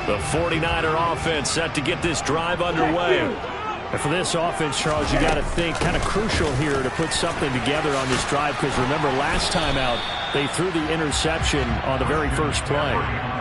The 49er offense set to get this drive underway. And for this offense, Charles, you got to think kind of crucial here to put something together on this drive, because remember last time out they threw the interception on the very first play.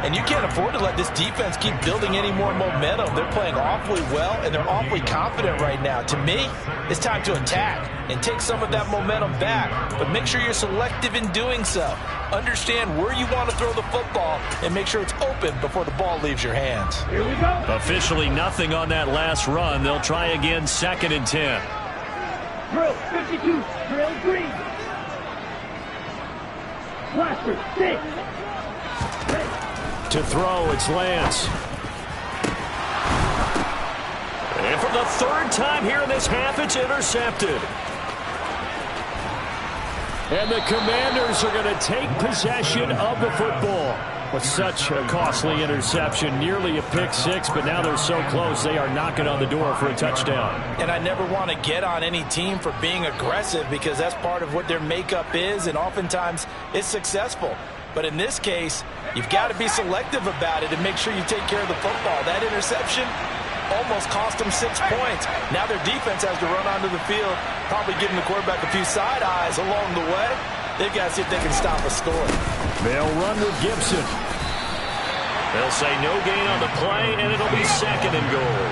And you can't afford to let this defense keep building any more momentum. They're playing awfully well, and they're awfully confident right now. To me, it's time to attack and take some of that momentum back. But make sure you're selective in doing so. Understand where you want to throw the football and make sure it's open before the ball leaves your hands. Here we go. Officially nothing on that last run. They'll try again, 2nd and 10. Drill 52, drill green. Blaster 6. To throw, it's Lance. And for the 3rd time here in this half, it's intercepted. And the Commanders are going to take possession of the football. With such a costly interception, nearly a pick 6, but now they're so close they are knocking on the door for a touchdown. And I never want to get on any team for being aggressive, because that's part of what their makeup is, and oftentimes it's successful. But in this case, you've got to be selective about it and make sure you take care of the football. That interception almost cost them 6 points. Now their defense has to run onto the field, probably giving the quarterback a few side eyes along the way. They've got to see if they can stop a score. They'll run with Gibson. They'll say no gain on the play, and it'll be 2nd and goal.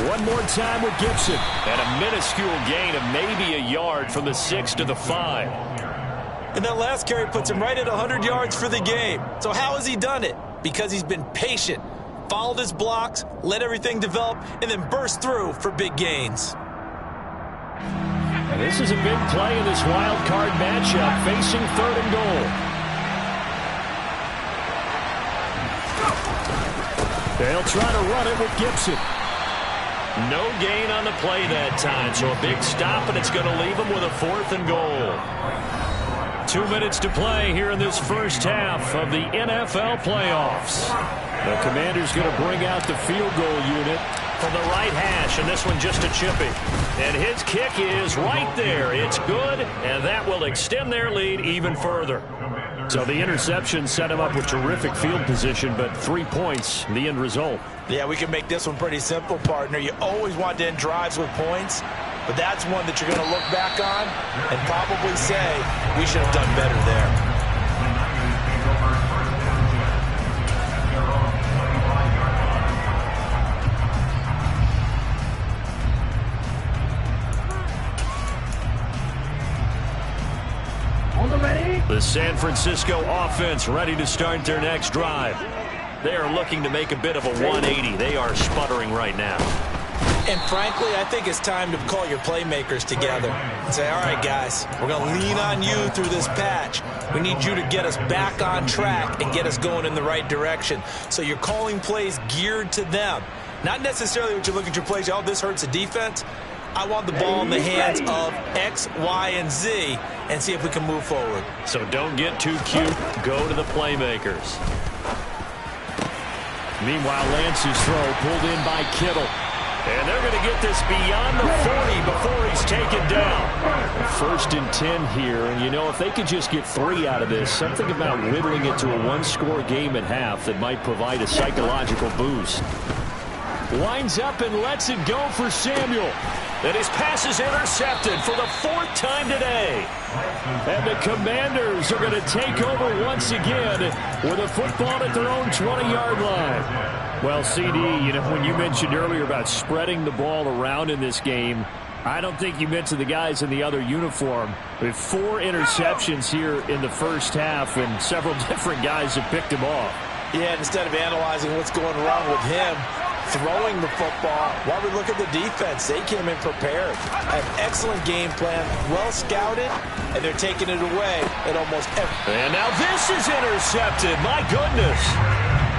One more time with Gibson. And a minuscule gain of maybe a yard from the 6 to the 5. And that last carry puts him right at 100 yards for the game. So how has he done it? Because he's been patient, followed his blocks, let everything develop, and then burst through for big gains. And this is a big play in this wild card matchup, facing 3rd and goal. They'll try to run it with Gibson. No gain on the play that time, so a big stop, and it's going to leave them with a 4th and goal. 2 minutes to play here in this first half of the NFL playoffs. The Commanders going to bring out the field goal unit from the right hash, and this one just a chippy. And his kick is right there. It's good, and that will extend their lead even further. So the interception set him up with terrific field position, but 3 points, the end result. Yeah, we can make this one pretty simple, partner. You always want to end drives with points, but that's one that you're going to look back on and probably say, we should have done better there. The San Francisco offense ready to start their next drive. They are looking to make a bit of a 180. They are sputtering right now. And frankly, I think it's time to call your playmakers together and say, all right, guys, we're going to lean on you through this patch. We need you to get us back on track and get us going in the right direction. So you're calling plays geared to them. Not necessarily what you look at your plays, oh, this hurts the defense. I want the ball in the hands of X, Y, and Z and see if we can move forward. So don't get too cute. Go to the playmakers. Meanwhile, Lance's throw pulled in by Kittle. And they're going to get this beyond the 40 before he's taken down. 1st and 10 here. And, you know, if they could just get 3 out of this, something about whittling it to a 1-score game at half that might provide a psychological boost. Winds up and lets it go for Samuel. And his pass is intercepted for the 4th time today. And the Commanders are going to take over once again with a football at their own 20-yard line. Well, CD, you know, when you mentioned earlier about spreading the ball around in this game, I don't think you mentioned the guys in the other uniform. With 4 interceptions here in the first half, and several different guys have picked him off. Yeah, and instead of analyzing what's going wrong with him, throwing the football, while we look at the defense, they came in prepared. An excellent game plan, well scouted, and they're taking it away at almost every. And now this is intercepted. My goodness.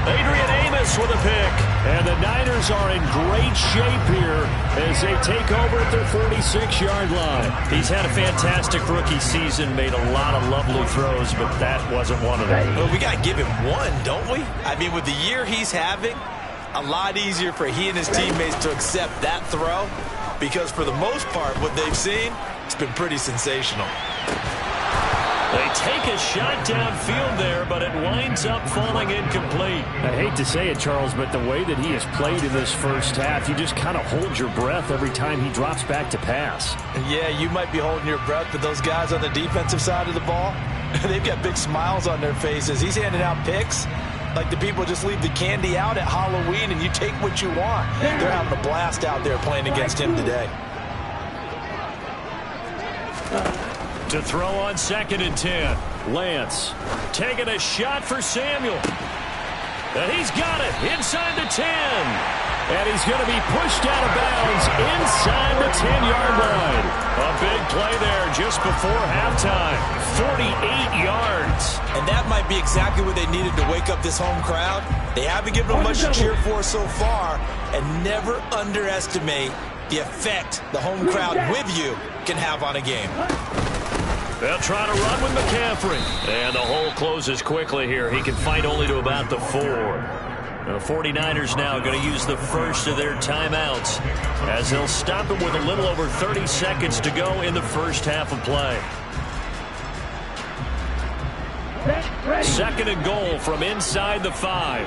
Adrian Amos with a pick. And the Niners are in great shape here as they take over at their 46-yard line. He's had a fantastic rookie season, made a lot of lovely throws, but that wasn't one of them. Well, we got to give him one, don't we? I mean, with the year he's having, a lot easier for he and his teammates to accept that throw, because for the most part, what they've seen, It's been pretty sensational. They take a shot downfield there, but it winds up falling incomplete. I hate to say it, Charles, but the way that he has played in this first half, you just kind of hold your breath every time he drops back to pass. Yeah, you might be holding your breath, but those guys on the defensive side of the ball, they've got big smiles on their faces. He's handing out picks like the people just leave the candy out at Halloween and you take what you want. They're having a blast out there playing against him today. To throw on 2nd and 10. Lance taking a shot for Samuel. And he's got it inside the 10. And he's going to be pushed out of bounds inside the 10-yard line. A big play there just before halftime. 48 yards. And that might be exactly what they needed to wake up this home crowd. They haven't given them much to cheer for so far. And never underestimate the effect the home crowd with you can have on a game. They'll try to run with McCaffrey. And the hole closes quickly here. He can fight only to about the 4. The 49ers now going to use the first of their timeouts as they'll stop it with a little over 30 seconds to go in the first half of play. 2nd and goal from inside the 5.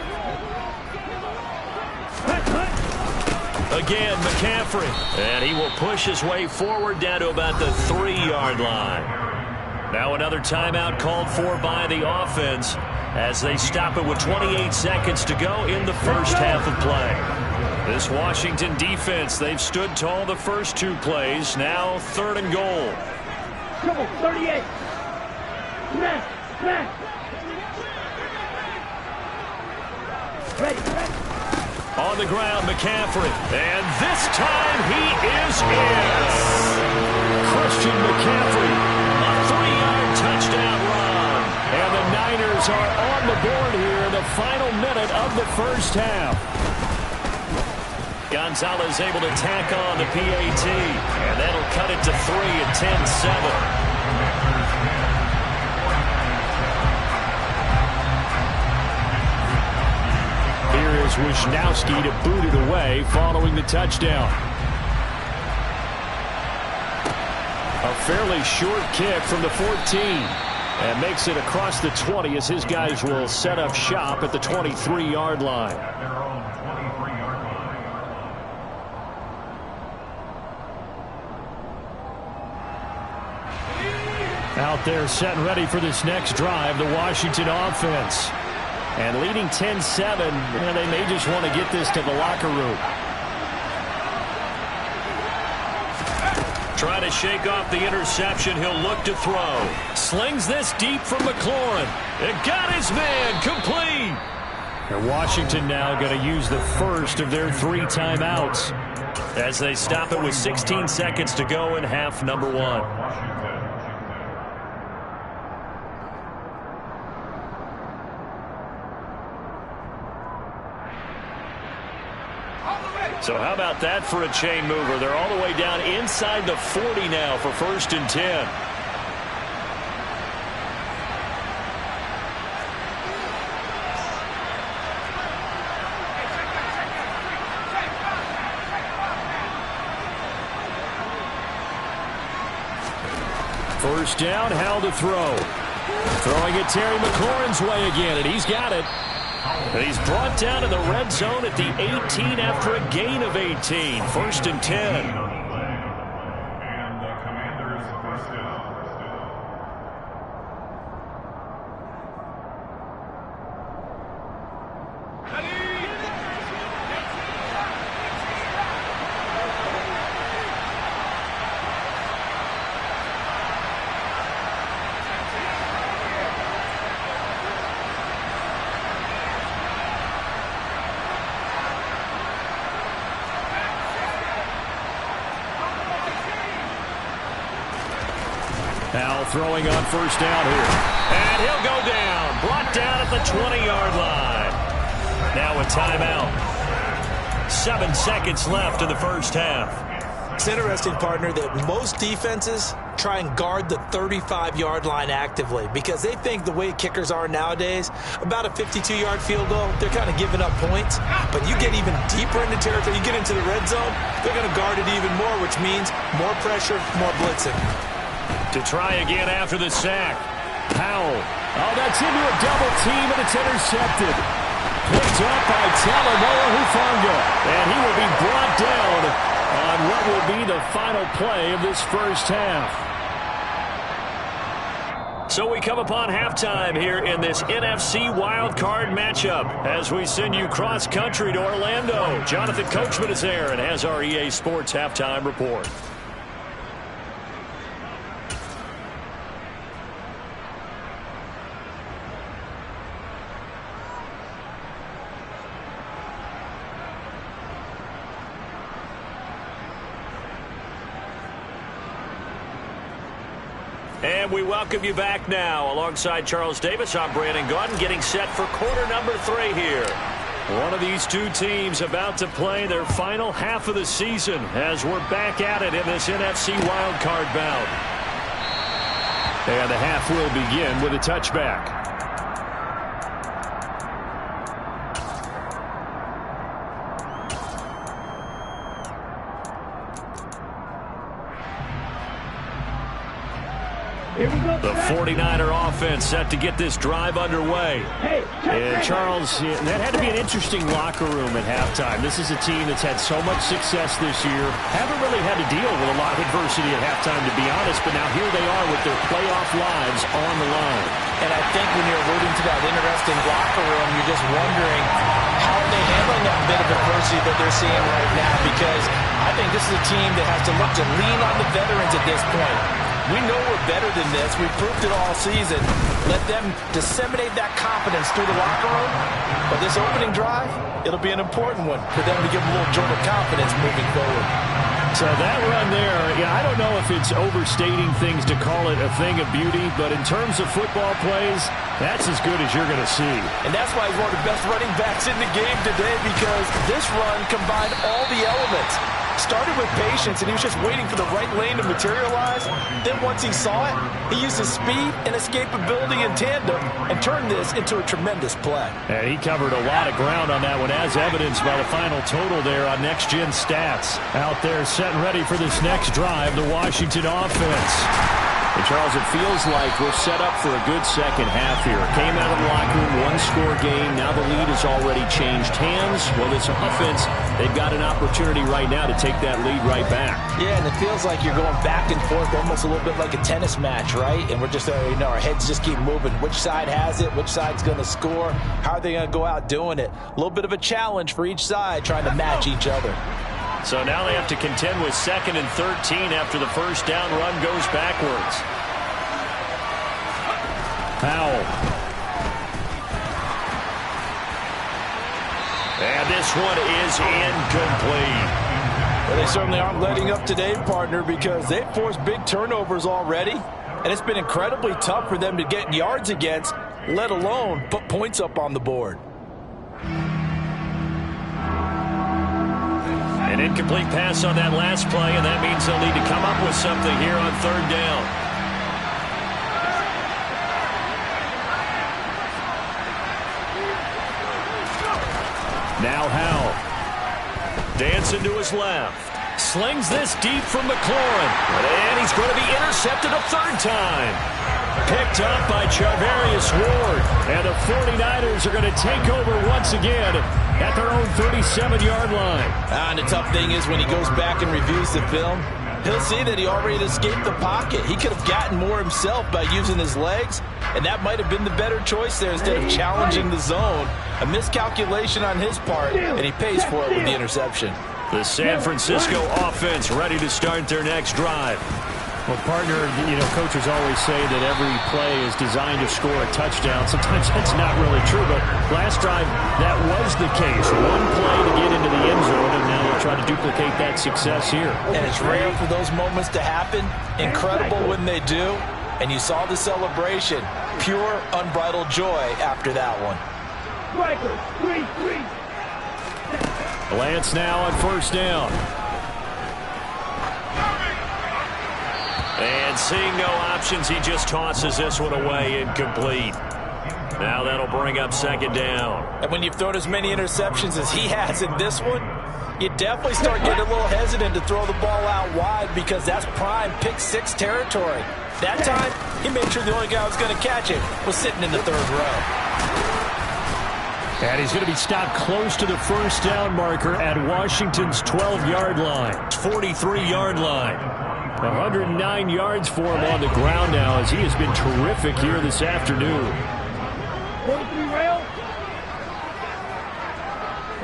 Again, McCaffrey. And he will push his way forward down to about the 3-yard line. Now another timeout called for by the offense as they stop it with 28 seconds to go in the first half of play. This Washington defense, they've stood tall the first 2 plays. Now 3rd and goal. Trouble, 38. Smash. Ready. On the ground, McCaffrey. And this time he is in. Christian McCaffrey. A 3-yard touchdown run. And the Niners are on the board here in the final minute of the first half. Gonzalez able to tack on the PAT. And that'll cut it to 3 at 10-7. Here is Wisnowski to boot it away following the touchdown. A fairly short kick from the 14. And makes it across the 20 as his guys will set up shop at the 23-yard line. Out there set and ready for this next drive, the Washington offense. And leading 10-7, they may just want to get this to the locker room. Trying to shake off the interception. He'll look to throw. Slings this deep from McLaurin. It got his man complete. And Washington now going to use the first of their 3 timeouts as they stop it with 16 seconds to go in half number 1. So how about that for a chain mover? They're all the way down inside the 40 now for 1st and 10. First down, Howell to throw. Throwing it Terry McLaurin's way again, and he's got it. And he's brought down in the red zone at the 18 after a gain of 18. 1st and 10. Now throwing on first down here. And he'll go down. Brought down at the 20-yard line. Now a timeout. 7 seconds left in the first half. It's interesting, partner, that most defenses try and guard the 35-yard line actively because they think the way kickers are nowadays, about a 52-yard field goal, they're kind of giving up points. But you get even deeper into territory, you get into the red zone, they're going to guard it even more, which means more pressure, more blitzing. To try again after the sack. Powell. Oh, that's into a double team, and it's intercepted. Picked up by Talanoa Hufanga. And he will be brought down on what will be the final play of this first half. So we come upon halftime here in this NFC wildcard matchup as we send you cross-country to Orlando. Jonathan Coachman is there and has our EA Sports halftime report. And we welcome you back now. Alongside Charles Davis, I'm Brandon Gaudin, getting set for quarter number 3 here. One of these two teams about to play their final half of the season as we're back at it in this NFC wildcard bout. And the half will begin with a touchback. The 49er offense set to get this drive underway. And Charles, that had to be an interesting locker room at halftime. This is a team that's had so much success this year. Haven't really had to deal with a lot of adversity at halftime, to be honest, but now here they are with their playoff lives on the line. And I think when you're alluding to that interesting locker room, you're just wondering how are they handling that bit of adversity that they're seeing right now, because I think this is a team that has to look to lean on the veterans at this point. We know we're better than this. We've proved it all season. Let them disseminate that confidence through the locker room. But this opening drive, it'll be an important one for them to give a little jolt of confidence moving forward. So that run there, yeah, I don't know if it's overstating things to call it a thing of beauty, but in terms of football plays, that's as good as you're going to see. And that's why he's one of the best running backs in the game today, because this run combined all the elements. Started with patience, and he was just waiting for the right lane to materialize. Then once he saw it, he used his speed and escapability in tandem and turned this into a tremendous play. And he covered a lot of ground on that one, as evidenced by the final total there on Next Gen Stats. Out there set and ready for this next drive, the Washington offense. And Charles, it feels like we're set up for a good second half here. Came out of the locker room, one-score game. Now the lead has already changed hands. Well, this offense, they've got an opportunity right now to take that lead right back. Yeah, and it feels like you're going back and forth, almost a little bit like a tennis match, right? And we're just, our heads just keep moving. Which side has it? Which side's going to score? How are they going to go out doing it? A little bit of a challenge for each side, trying to match each other. So now they have to contend with 2nd and 13 after the first down run goes backwards. Powell. And this one is incomplete. Well, they certainly aren't letting up today, partner, because they've forced big turnovers already. And it's been incredibly tough for them to get yards against, let alone put points up on the board. An incomplete pass on that last play, and that means they'll need to come up with something here on 3rd down. Now Howell. Dancing to his left. Slings this deep from McLaurin. And he's going to be intercepted a 3rd time. Picked up by Charvarius Ward. And the 49ers are going to take over once again at their own 37-yard line. And the tough thing is when he goes back and reviews the film, he'll see that he already escaped the pocket. He could have gotten more himself by using his legs, and that might have been the better choice there instead of challenging the zone. A miscalculation on his part, and he pays for it with the interception. The San Francisco offense ready to start their next drive. Well, partner, coaches always say that every play is designed to score a touchdown. Sometimes that's not really true, but last drive, that was the case. One play to get into the end zone, and now they'll try to duplicate that success here. And it's rare for those moments to happen. Incredible when they do. And you saw the celebration. Pure, unbridled joy after that one. Lance now on 1st down. And seeing no options, he just tosses this one away, incomplete. Now that'll bring up second down. And when you've thrown as many interceptions as he has in this one, you definitely start getting a little hesitant to throw the ball out wide because that's prime pick six territory. That time, he made sure the only guy who was going to catch it was sitting in the third row. And he's going to be stopped close to the first down marker at Washington's 12-yard line. 43-yard line. 109 yards for him on the ground now as he has been terrific here this afternoon. 43 rail.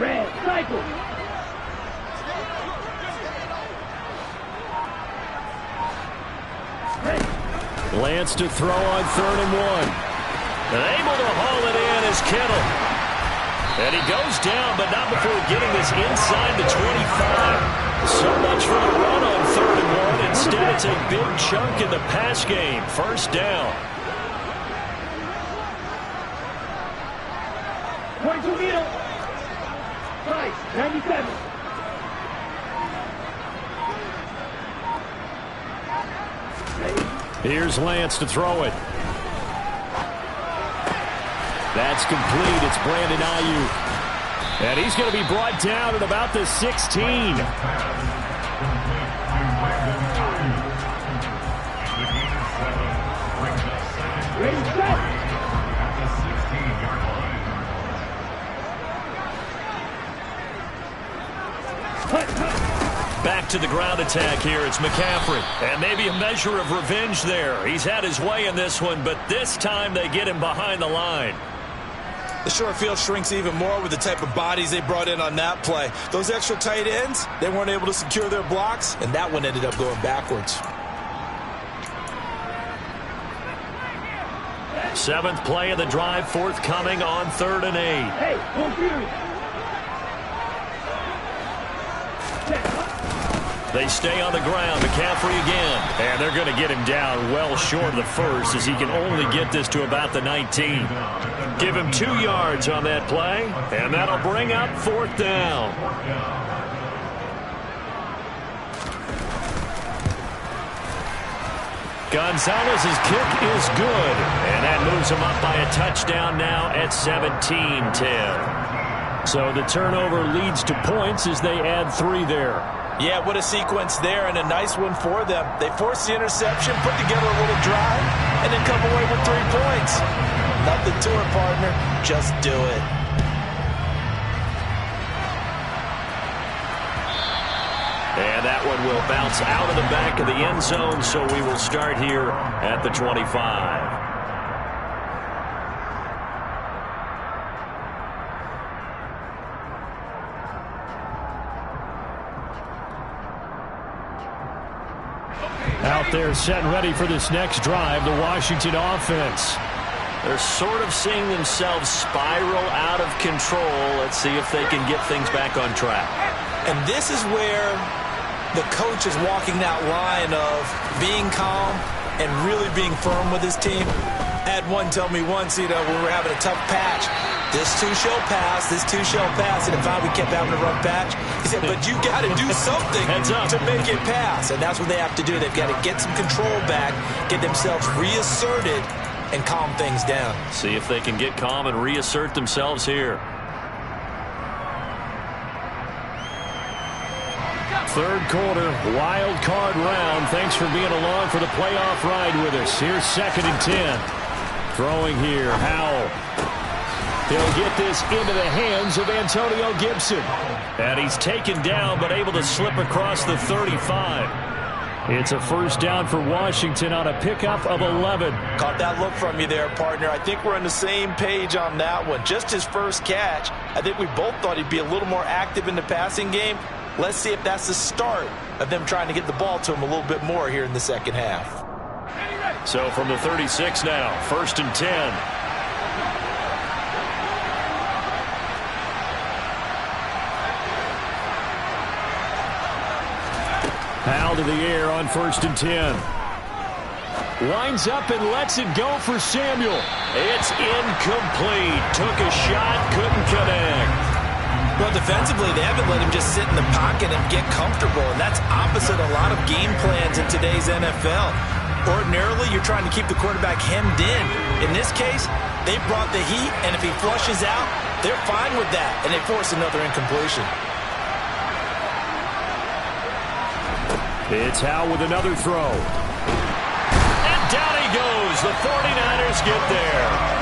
Red, cycle. Lance to throw on 3rd and 1. And able to haul it in is Kittle. And he goes down, but not before getting this inside the 25. So much for the run on 3rd and 1. Instead, it's a big chunk in the pass game. First down. 22 middle. Right, 97. Here's Lance to throw it. That's complete. It's Brandon Ayuk. And he's going to be brought down at about the 16. Ready, set. Back to the ground attack here. It's McCaffrey. And maybe a measure of revenge there. He's had his way in this one, but this time they get him behind the line. The short field shrinks even more with the type of bodies they brought in on that play. Those extra tight ends, they weren't able to secure their blocks, and that one ended up going backwards. 7th play of the drive, forthcoming on 3rd and 8. Hey, home field. They stay on the ground. McCaffrey again. And they're going to get him down well short of the first as he can only get this to about the 19. Give him 2 yards on that play, and that'll bring up 4th down. Gonzalez's kick is good, and that moves him up by a touchdown now at 17-10. So the turnover leads to points as they add 3 there. Yeah, what a sequence there, and a nice one for them. They forced the interception, put together a little drive, and then come away with 3 points. Nothing to it, partner. Just do it. And that one will bounce out of the back of the end zone, so we will start here at the 25. Out there set and ready for this next drive, the Washington offense. They're sort of seeing themselves spiral out of control. Let's see if they can get things back on track. And this is where the coach is walking that line of being calm and really being firm with his team. I had one tell me once, when we're having a tough patch, this too shall pass, this too shall pass. And if we kept having a rough patch, he said, but you got to do something to make it pass. And that's what they have to do. They've got to get some control back, get themselves reasserted, and calm things down. See if they can get calm and reassert themselves here. Third quarter, wild card round. Thanks for being along for the playoff ride with us. Here's 2nd and 10. Throwing here, Howell. He'll get this into the hands of Antonio Gibson. And he's taken down, but able to slip across the 35. It's a first down for Washington on a pickup of 11. Caught that look from you there, partner. I think we're on the same page on that one. Just his first catch. I think we both thought he'd be a little more active in the passing game. Let's see if that's the start of them trying to get the ball to him a little bit more here in the second half. So from the 36 now, 1st and 10. Howell to the air on 1st and 10. Lines up and lets it go for Samuel. It's incomplete. Took a shot, couldn't connect. Well, defensively, they haven't let him just sit in the pocket and get comfortable, and that's opposite a lot of game plans in today's NFL. Ordinarily, you're trying to keep the quarterback hemmed in. In this case, they brought the heat, and if he flushes out, they're fine with that, and they force another incompletion. It's Howell with another throw. And down he goes. The 49ers get there.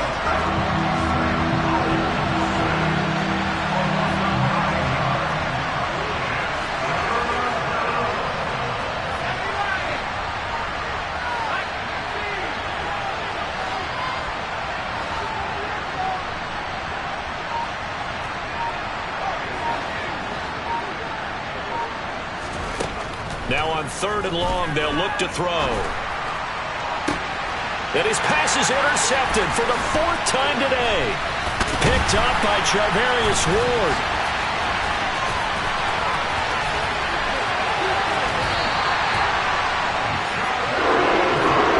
Now on 3rd and long, they'll look to throw. And his pass is intercepted for the 4th time today. Picked up by Charvarius Ward.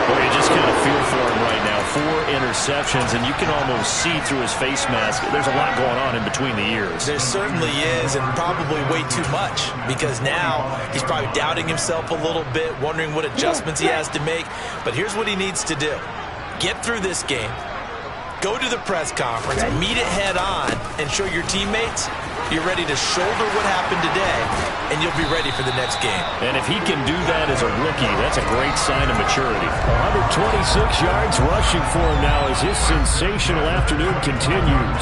Well, you just kind of feel for him right now. 4 interceptions, and you can almost see through his face mask. There's a lot going on in between the ears. There certainly is, and probably way too much, because now he's probably doubting himself a little bit, wondering what adjustments he has to make. But here's what he needs to do. Get through this game, go to the press conference, meet it head on, and show your teammates you're ready to shoulder what happened today, and you'll be ready for the next game. And if he can do that as a rookie, that's a great sign of maturity. 126 yards rushing for him now as his sensational afternoon continues.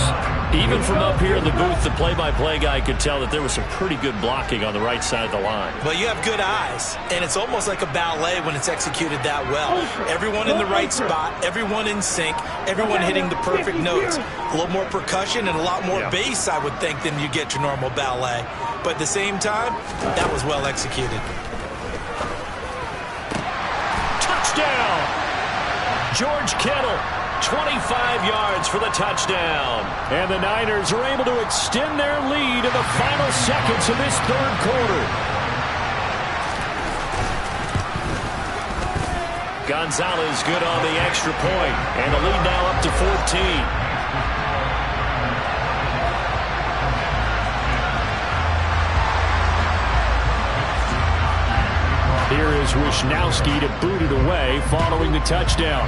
Even from up here in the booth, the play-by-play guy could tell that there was some pretty good blocking on the right side of the line. Well, you have good eyes, and it's almost like a ballet when it's executed that well. Everyone in the right spot, everyone in sync, everyone hitting the perfect notes. A little more percussion and a lot more bass, I would think, than you get your normal ballet. But at the same time, that was well executed. Touchdown! George Kittle, 25 yards for the touchdown. And the Niners are able to extend their lead in the final seconds of this 3rd quarter. Gonzalez good on the extra point, and the lead now up to 14. Here is Wishnowski to boot it away following the touchdown.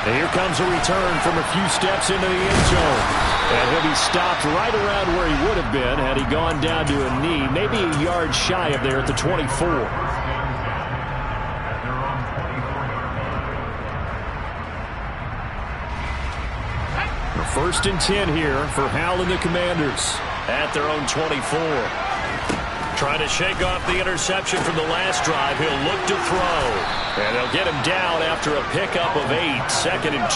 And here comes a return from a few steps into the end zone. And he'll be stopped right around where he would have been had he gone down to a knee, maybe a yard shy of there at the 24. First and 10 here for Howell and the Commanders. At their own 24. Trying to shake off the interception from the last drive. He'll look to throw. And they'll get him down after a pickup of 8. 2nd and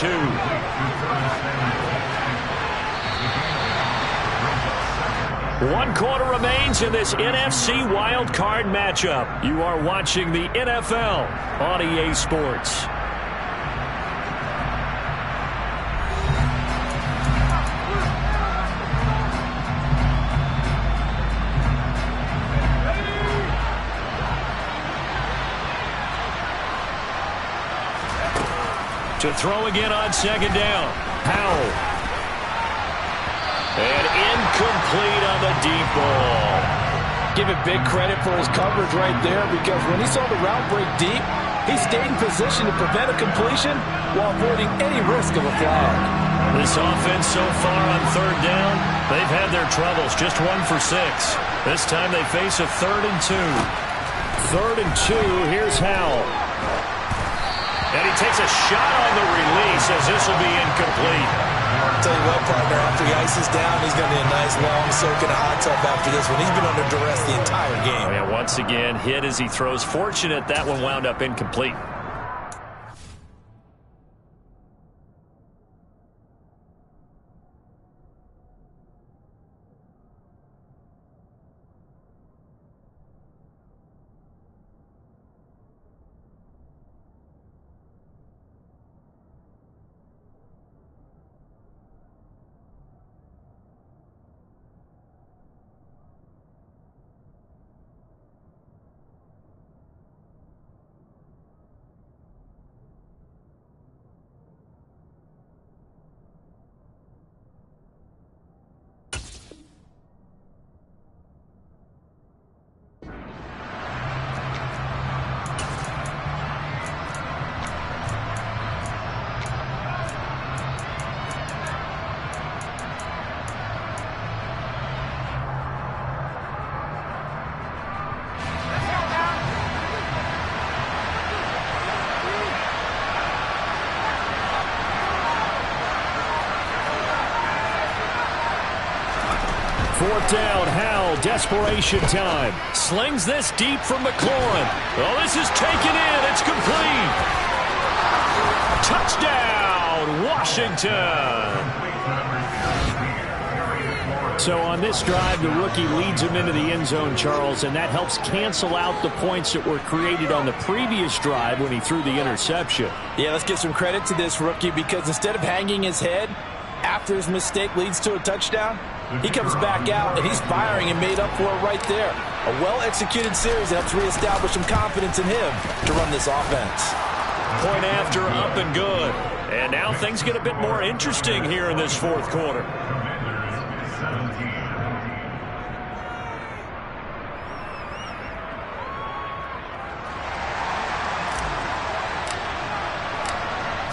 2. 1 quarter remains in this NFC wild card matchup. You are watching the NFL on EA Sports. To throw again on 2nd down. Howell. And incomplete on the deep ball. Give him big credit for his coverage right there, because when he saw the route break deep, he stayed in position to prevent a completion while avoiding any risk of a flag. This offense so far on 3rd down, they've had their troubles. Just 1 for 6. This time they face a 3rd and 2. 3rd and 2. Here's Howell. And he takes a shot on the release as this will be incomplete. I'll tell you what, partner, after he ices down, he's going to need a nice long soak in a hot tub after this one. He's been under duress the entire game. Oh, yeah, once again, hit as he throws. Fortunate that one wound up incomplete. 4th down, Howell, desperation time. Slings this deep from McLaurin. Oh, this is taken in. It's complete. Touchdown, Washington. So on this drive, the rookie leads him into the end zone, Charles, and that helps cancel out the points that were created on the previous drive when he threw the interception. Yeah, let's give some credit to this rookie because instead of hanging his head after his mistake leads to a touchdown, he comes back out and he's firing and made up for it right there. A well-executed series that helps reestablish some confidence in him to run this offense. Point after, up and good. And now things get a bit more interesting here in this 4th quarter.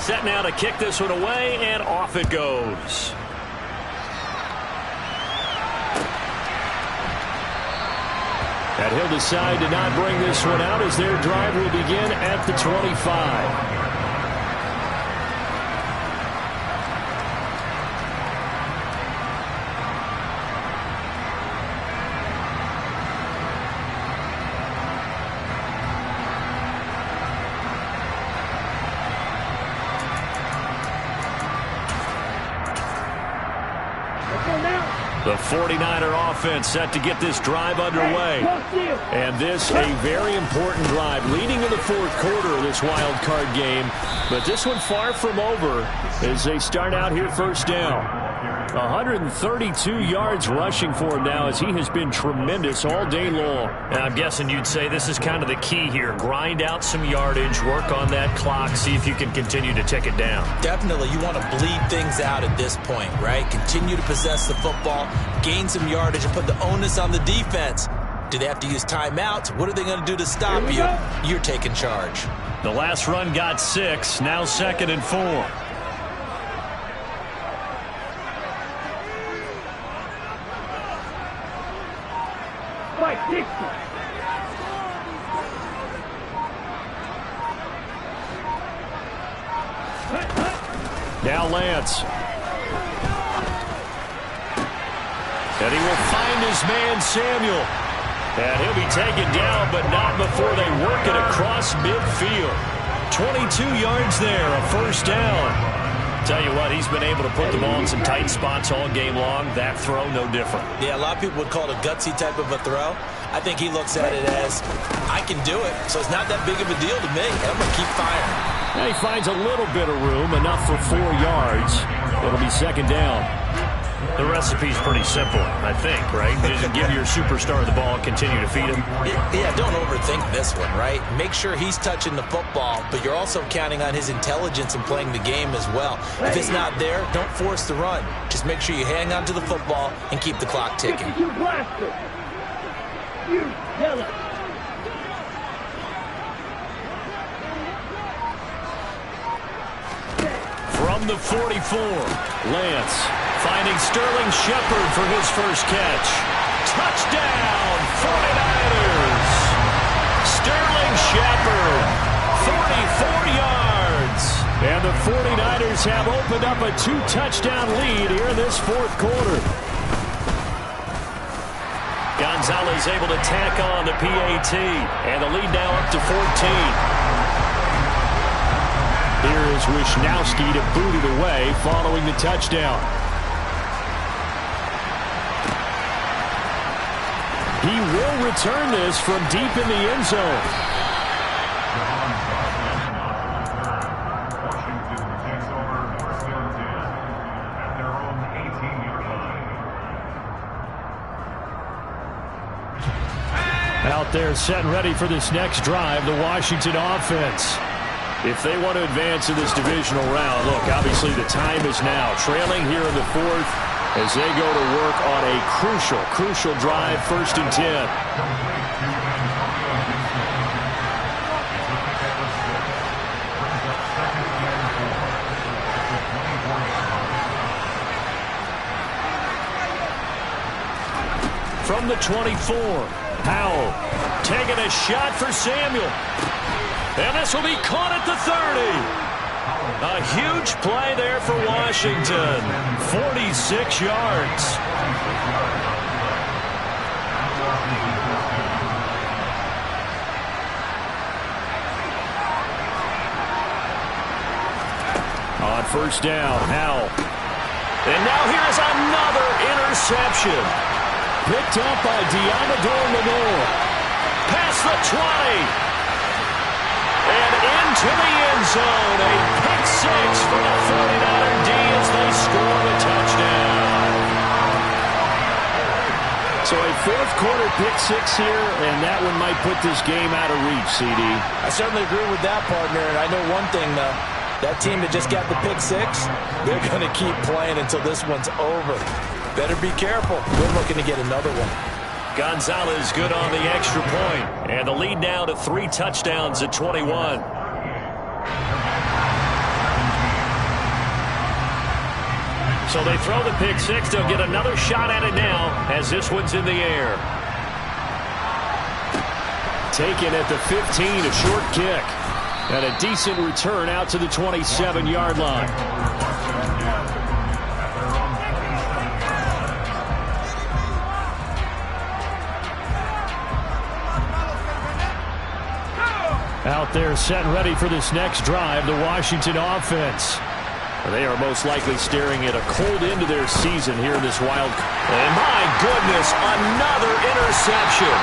Set now to kick this one away, and off it goes. And he'll decide to not bring this one out as their drive will begin at the 25. The 49er offense set to get this drive underway. And this a very important drive leading to the 4th quarter of this wild card game. But this one far from over as they start out here 1st down. 132 yards rushing for him now as he has been tremendous all day long. And I'm guessing you'd say this is kind of the key here. Grind out some yardage, work on that clock, see if you can continue to tick it down. Definitely, you want to bleed things out at this point, right? Continue to possess the football, gain some yardage, and put the onus on the defense. Do they have to use timeouts? What are they going to do to stop you? You're taking charge. The last run got 6, now 2nd and 4. Now Lance. And he will find his man Samuel. And he'll be taken down, but not before they work it across midfield. 22 yards there, a 1st down. Tell you what, he's been able to put the ball in some tight spots all game long. That throw, no different. Yeah, a lot of people would call it a gutsy type of a throw. I think he looks at it as, I can do it, so it's not that big of a deal to me. I'm going to keep firing. Now he finds a little bit of room, enough for 4 yards. It'll be 2nd down. The recipe's pretty simple, I think, right? Just give your superstar the ball and continue to feed him. Yeah, don't overthink this one, right? Make sure he's touching the football, but you're also counting on his intelligence in playing the game as well. If it's not there, don't force the run. Just make sure you hang on to the football and keep the clock ticking. From the 44, Lance finding Sterling Shepard for his first catch. Touchdown, 49ers! Sterling Shepard, 44 yards. And the 49ers have opened up a 2-touchdown lead here in this 4th quarter. Gonzalez able to tack on the PAT, and the lead now up to 14. Here is Wisnowski to boot it away following the touchdown. He will return this from deep in the end zone. Out there set and ready for this next drive, the Washington offense. If they want to advance in this divisional round, look, obviously the time is now. Trailing here in the 4th as they go to work on a crucial drive, 1st and 10. From the 24, Howell taking a shot for Samuel. And this will be caught at the 30. A huge play there for Washington. 46 yards. On first down, Howell. And now here's another interception. Picked up by Diamador Lenore. Past the 20. And into the end zone. A pick six for the 49er D as they score the touchdown. So a fourth quarter pick six here, and that one might put this game out of reach, CD. I certainly agree with that, partner. And I know one thing, though. That team that just got the pick six, they're going to keep playing until this one's over. Better be careful. We're looking to get another one. Gonzalez good on the extra point. And the lead now to 3 touchdowns at 21. So they throw the pick six. They'll get another shot at it now as this one's in the air. Taken at the 15, a short kick. And a decent return out to the 27-yard line. Out there set and ready for this next drive, the Washington offense. They are most likely staring at a cold end to their season here in this wild. And my goodness, another interception.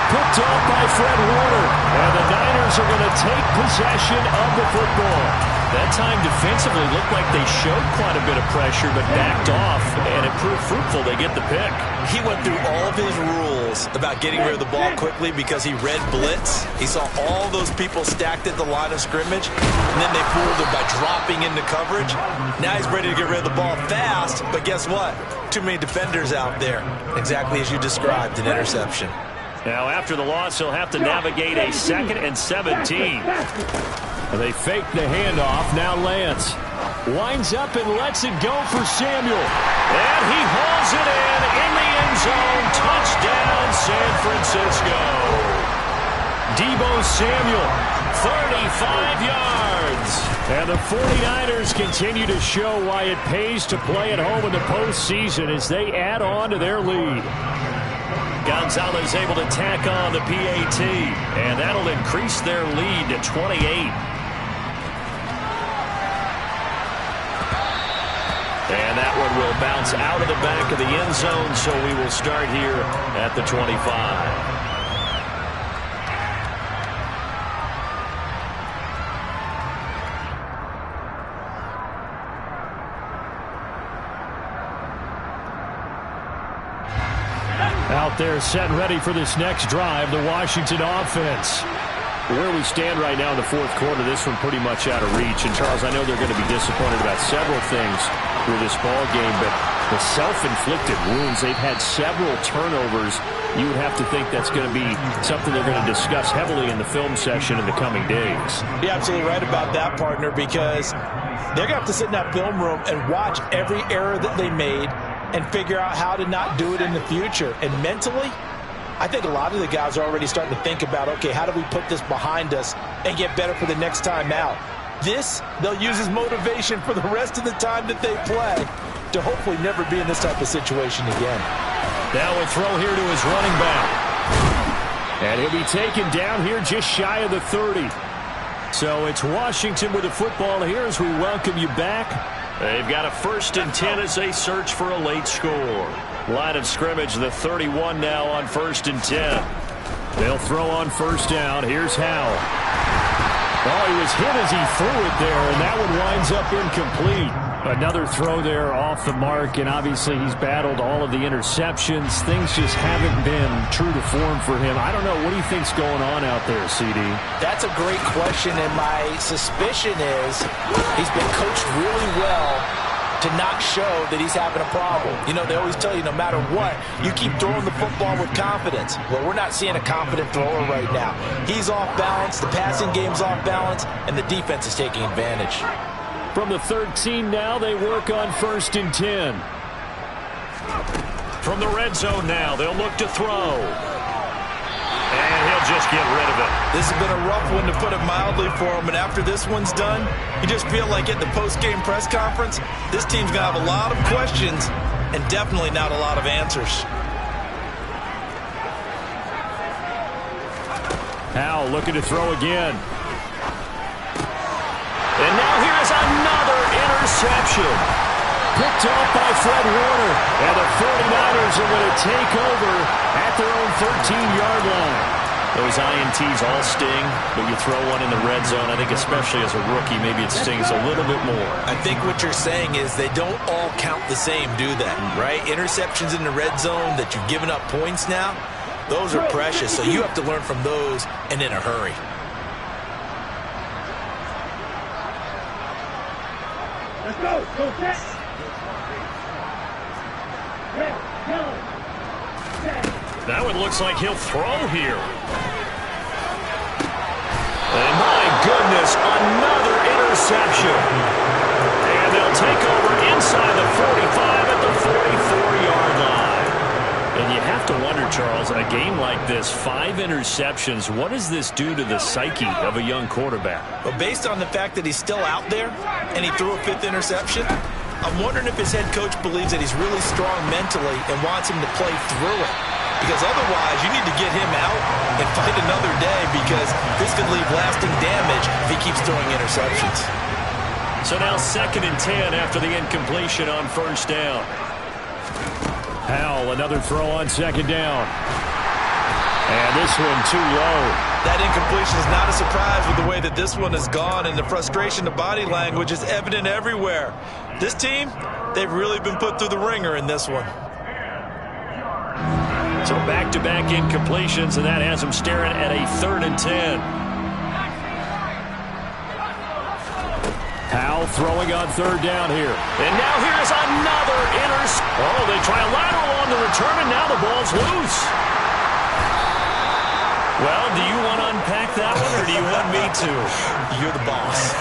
Picked up by Fred Warner. And the Niners are going to take possession of the football. That time defensively looked like they showed quite a bit of pressure but backed off, and it proved fruitful. They get the pick. He went through all of his rules about getting rid of the ball quickly because he read blitz. He saw all those people stacked at the line of scrimmage, and then they fooled him by dropping into coverage. Now he's ready to get rid of the ball fast, but guess what? Too many defenders out there. Exactly as you described, an interception. Now, after the loss, he'll have to navigate a 2nd and 17. They fake the handoff. Now Lance winds up and lets it go for Samuel. And he hauls it in the end zone. Touchdown, San Francisco. Deebo Samuel, 35 yards. And the 49ers continue to show why it pays to play at home in the postseason as they add on to their lead. Gonzalez able to tack on the PAT, and that'll increase their lead to 28. And that one will bounce out of the back of the end zone, so we will start here at the 25. Out there set and ready for this next drive, the Washington offense. Where we stand right now in the fourth quarter, this one pretty much out of reach. And, Charles, I know they're going to be disappointed about several things with this ball game, but the self-inflicted wounds, they've had several turnovers. You would have to think that's going to be something they're going to discuss heavily in the film session in the coming days. You're absolutely right about that, partner, because they're going to have to sit in that film room and watch every error that they made and figure out how to not do it in the future. And mentally, I think a lot of the guys are already starting to think about, okay, how do we put this behind us and get better for the next time out? This, they'll use as motivation for the rest of the time that they play to hopefully never be in this type of situation again. Now a throw here to his running back. And he'll be taken down here just shy of the 30. So it's Washington with the football here as we welcome you back. They've got a 1st and 10 as they search for a late score. Line of scrimmage, the 31 now on 1st and 10. They'll throw on first down. Here's Howell. Oh, he was hit as he threw it there, and that one winds up incomplete. Another throw there off the mark, and obviously he's battled all of the interceptions. Things just haven't been true to form for him. I don't know. What do you think's going on out there, CD? That's a great question, and my suspicion is he's been coached really well to not show that he's having a problem. You know, they always tell you no matter what, you keep throwing the football with confidence. Well, we're not seeing a confident thrower right now. He's off balance, the passing game's off balance, and the defense is taking advantage. From the 13 now, they work on 1st and 10. From the red zone now, they'll look to throw. And he'll just get rid of it. This has been a rough one, to put it mildly, for him. And after this one's done, you just feel like at the post-game press conference, this team's going to have a lot of questions and definitely not a lot of answers. Howell looking to throw again. And now here's another interception. Picked off by Fred Warner. And the 49ers are going to take over at their own 13-yard line. Those INTs all sting, but you throw one in the red zone, I think especially as a rookie, maybe it stings a little bit more. I think what you're saying is they don't all count the same, do they? Right? Interceptions in the red zone that you've given up points now, those are precious, so you have to learn from those and in a hurry. Let's go. Go set. Red, yellow. Set. That one looks like he'll throw here. And my goodness, another interception. And they'll take over inside the 45 at the 44-yard line. And you have to wonder, Charles, a game like this, 5 interceptions, what does this do to the psyche of a young quarterback? But based on the fact that he's still out there and he threw a 5th interception, I'm wondering if his head coach believes that he's really strong mentally and wants him to play through it. Because otherwise, you need to get him out and fight another day because this could leave lasting damage if he keeps throwing interceptions. So now 2nd and 10 after the incompletion on 1st down. Howell, another throw on 2nd down. And this one too low. That incompletion is not a surprise with the way that this one has gone, and the frustration, the body language is evident everywhere. This team, they've really been put through the ringer in this one. So back-to-back incompletions, and that has them staring at a 3rd and 10. Howell throwing on 3rd down here. And now here's another interception. Oh, they try a lateral on the return, and now the ball's loose. Well, do you want to unpack that one, or do you want me to? You're the boss.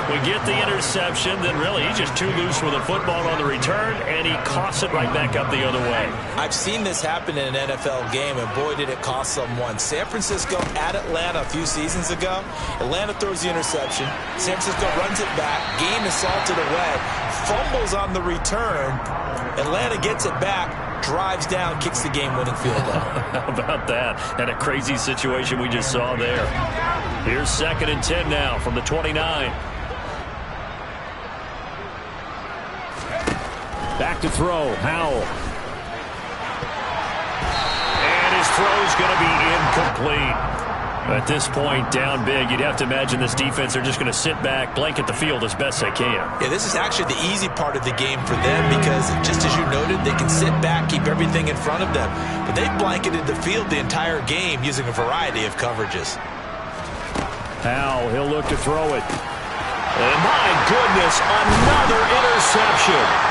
We get the interception, then really he's just too loose with the football on the return, and he coughs it right back up the other way. I've seen this happen in an NFL game, and boy, did it cost someone. San Francisco at Atlanta a few seasons ago. Atlanta throws the interception. San Francisco runs it back. Game is salted away. Fumbles on the return. Atlanta gets it back, drives down, kicks the game-winning field goal. How about that? And a crazy situation we just saw there. Here's 2nd and 10 now from the 29. Back to throw, Howell. And his throw's going to be incomplete. At this point, down big, you'd have to imagine this defense are just going to sit back, blanket the field as best they can. Yeah, this is actually the easy part of the game for them because, just as you noted, they can sit back, keep everything in front of them. But they've blanketed the field the entire game using a variety of coverages. Howell, he'll look to throw it. And my goodness, another interception.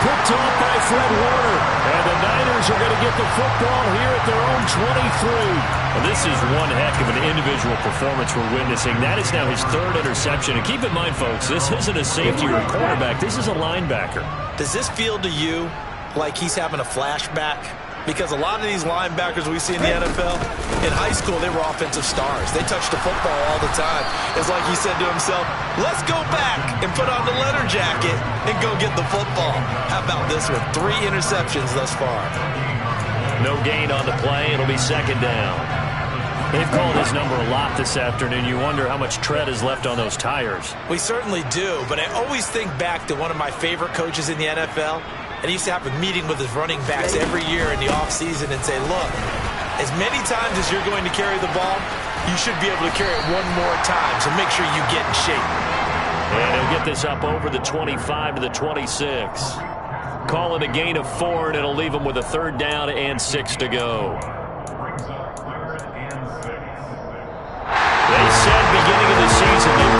Picked off by Fred Warner. And the Niners are going to get the football here at their own 23. Well, this is one heck of an individual performance we're witnessing. That is now his 3rd interception. And keep in mind, folks, this isn't a safety or a cornerback. This is a linebacker. Does this feel to you like he's having a flashback? Because a lot of these linebackers we see in the NFL, in high school, they were offensive stars. They touched the football all the time. It's like he said to himself, let's go back and put on the leather jacket and go get the football. How about this one? 3 interceptions thus far. No gain on the play. It'll be 2nd down. They've called his number a lot this afternoon. You wonder how much tread is left on those tires. We certainly do, but I always think back to one of my favorite coaches in the NFL. And he used to have a meeting with his running backs every year in the offseason and say, look, as many times as you're going to carry the ball, you should be able to carry it one more time, so make sure you get in shape. And he'll get this up over the 25 to the 26. Call it a gain of 4, and it'll leave him with a 3rd down and 6 to go.